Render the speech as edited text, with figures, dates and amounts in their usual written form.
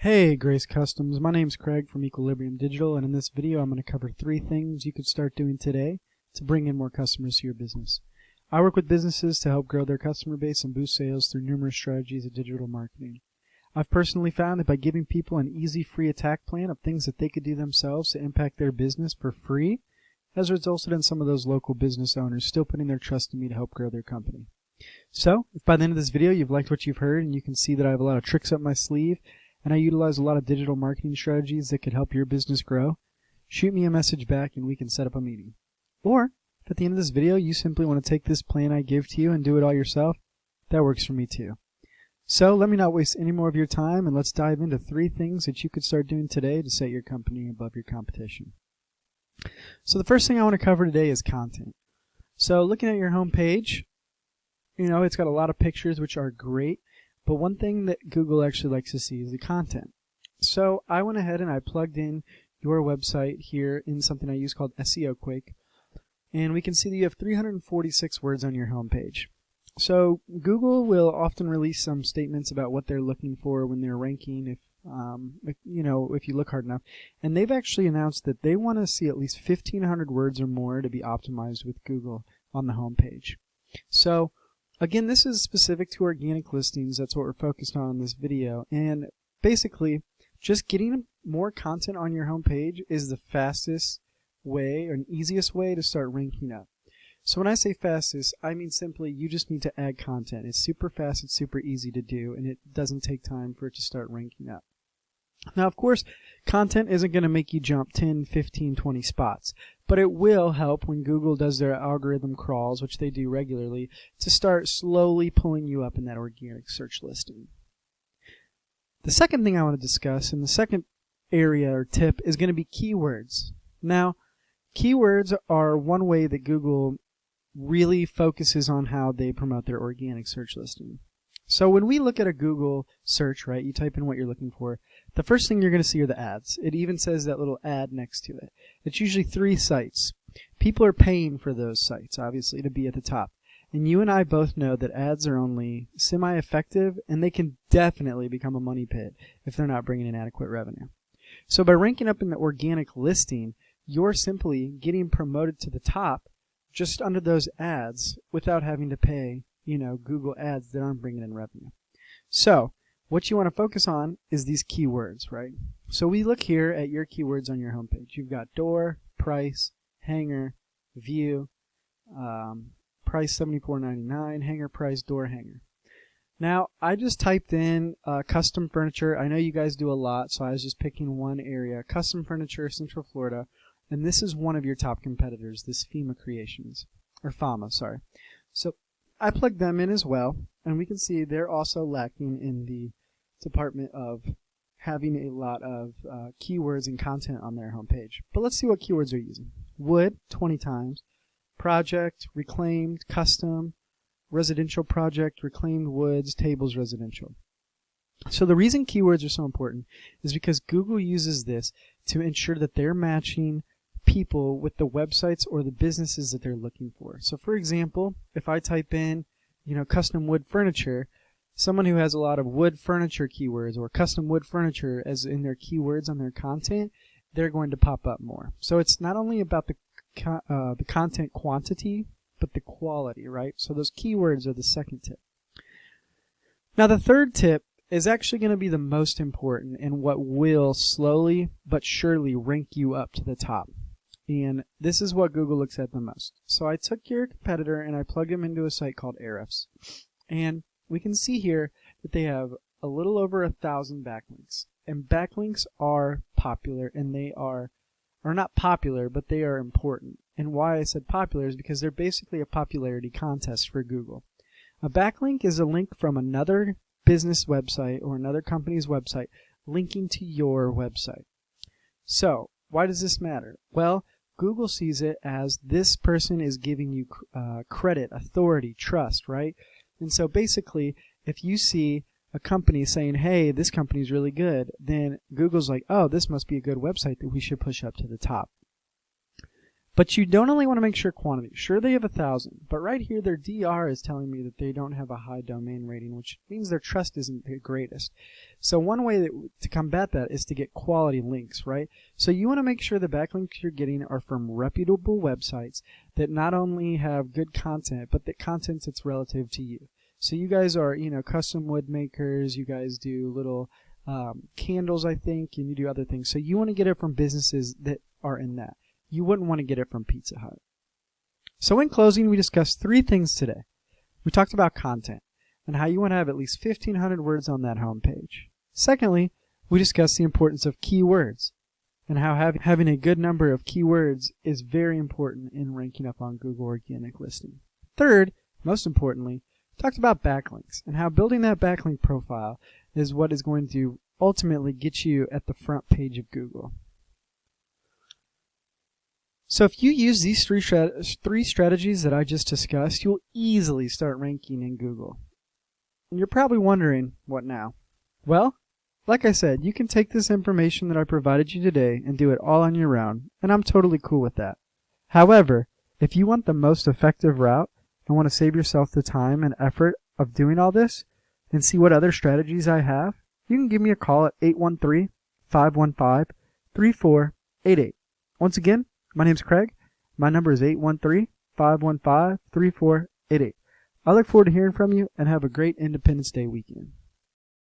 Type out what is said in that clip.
Hey Grace Customs, my name's Craig from Equilibrium Digital, and in this video I'm going to cover 3 things you could start doing today to bring in more customers to your business. I work with businesses to help grow their customer base and boost sales through numerous strategies of digital marketing. I've personally found that by giving people an easy free attack plan of things that they could do themselves to impact their business for free has resulted in some of those local business owners still putting their trust in me to help grow their company. So, if by the end of this video you've liked what you've heard and you can see that I have a lot of tricks up my sleeve and I utilize a lot of digital marketing strategies that could help your business grow, shoot me a message back and we can set up a meeting. Or, if at the end of this video you simply want to take this plan I give to you and do it all yourself, that works for me too. So let me not waste any more of your time and let's dive into 3 things that you could start doing today to set your company above your competition. So the first thing I want to cover today is content. So looking at your home page, it's got a lot of pictures which are great, but one thing that Google actually likes to see is the content. So I went ahead and I plugged in your website here in something I use called SEO Quake, and we can see that you have 346 words on your home page. So Google will often release some statements about what they're looking for when they're ranking if you look hard enough. And they've actually announced that they want to see at least 1,500 words or more to be optimized with Google on the home page. So again, this is specific to organic listings. That's what we're focused on in this video. And basically, just getting more content on your home page is the fastest way or an easiest way to start ranking up. So when I say fastest, I mean simply you just need to add content. It's super fast, it's super easy to do, and it doesn't take time for it to start ranking up. Now, of course, content isn't going to make you jump 10, 15, 20 spots, but it will help when Google does their algorithm crawls, which they do regularly, to start slowly pulling you up in that organic search listing. The second thing I want to discuss, and the second area or tip, is going to be keywords. Now, keywords are one way that Google really focuses on how they promote their organic search listing. So when we look at a Google search, right, you type in what you're looking for, the first thing you're going to see are the ads. It even says that little ad next to it. It's usually 3 sites. People are paying for those sites, obviously, to be at the top. And you and I both know that ads are only semi-effective, and they can definitely become a money pit if they're not bringing in adequate revenue. So by ranking up in the organic listing, you're simply getting promoted to the top just under those ads without having to pay, Google ads that aren't bringing in revenue. So what you want to focus on is these keywords, right? So we look here at your keywords on your homepage. You've got door, price, hanger, view, price $74.99, hanger price, door hanger. Now, I just typed in custom furniture. I know you guys do a lot, so I was just picking one area. Custom furniture, Central Florida. And this is one of your top competitors, this Fama, sorry. So I plugged them in as well, and we can see they're also lacking in the department of having a lot of keywords and content on their homepage. But let's see what keywords they're using. Wood, 20 times. Project, reclaimed, custom, residential project, reclaimed woods, tables, residential. So the reason keywords are so important is because Google uses this to ensure that they're matching people with the websites or the businesses that they're looking for. So for example, if I type in, custom wood furniture, someone who has a lot of wood furniture keywords or custom wood furniture as in their keywords on their content, they're going to pop up more. So it's not only about the content quantity, but the quality, right? So those keywords are the second tip. Now the third tip is actually going to be the most important and what will slowly but surely rank you up to the top. And this is what Google looks at the most. So I took your competitor and I plugged him into a site called Ahrefs. And we can see here that they have a little over 1,000 backlinks. And backlinks are popular, and they are not popular, but they are important. And why I said popular is because they're basically a popularity contest for Google. A backlink is a link from another business website or another company's website linking to your website. So why does this matter? Well, Google sees it as this person is giving you credit, authority, trust, right? And so basically, if you see a company saying, hey, this company's really good, then Google's like, oh, this must be a good website that we should push up to the top. But you don't only want to make sure quantity. Sure, they have 1,000, but right here their DR is telling me that they don't have a high domain rating, which means their trust isn't the greatest. So one way to combat that is to get quality links, right? So you want to make sure the backlinks you're getting are from reputable websites that not only have good content, but the content that's relative to you. So you guys are, custom wood makers. You guys do little candles, I think, and you do other things. So you want to get it from businesses that are in that. You wouldn't want to get it from Pizza Hut. So in closing, we discussed 3 things today. We talked about content and how you want to have at least 1,500 words on that homepage. Secondly, we discussed the importance of keywords and how having a good number of keywords is very important in ranking up on Google organic listing. Third, most importantly, we talked about backlinks and how building that backlink profile is what is going to ultimately get you at the front page of Google. So if you use these three strategies that I just discussed, you'll easily start ranking in Google. And you're probably wondering, what now? Well, like I said, you can take this information that I provided you today and do it all on your own, and I'm totally cool with that. However, if you want the most effective route and want to save yourself the time and effort of doing all this and see what other strategies I have, you can give me a call at 813-515-3488. Once again, my name's Craig. My number is 813-515-3488. I look forward to hearing from you, and have a great Independence Day weekend.